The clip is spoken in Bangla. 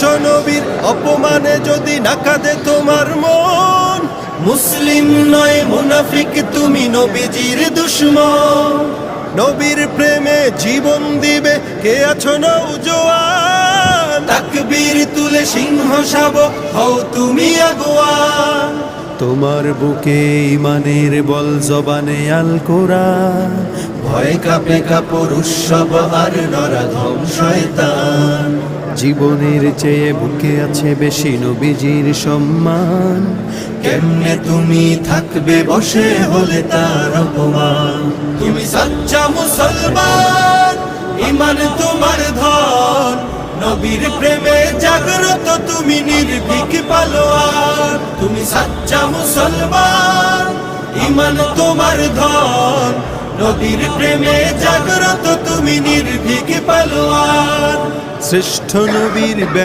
বিশ্বনবীর অপমানে যদি না কাঁদে তোমার মন, মুসলিম নয় মুনাফিক তুমি নবীজির দুশমন। নবীর প্রেমে জীবন দিবে কে আছো নওজোয়ান, তাকবীর তুলে সিংহ শাবক হও তুমি আগুয়ান। তোমার বুকে ইমানের বল জবানে আল কোরআন, ভয় কাঁপে কাপড় উৎসব আর নরাধম শয়তান। জীবনের চেয়ে বুকে আছে বেশি নবীজির সম্মান, কেমনে তুমি থাকবে বসে হলে তার অপমান। তুমি সচ্চা মুসলমান, ইমান তোমার ধন, নবীর প্রেমে জাগ্রত তুমি নির্ভীক পালোয়ান। তুমি সচ্চা মুসলমান, ইমান তোমার ধন, নবীর প্রেমে জাগ্রত তুমি নির্ভীক পালোয়ান। শ্রেষ্ঠ নবীর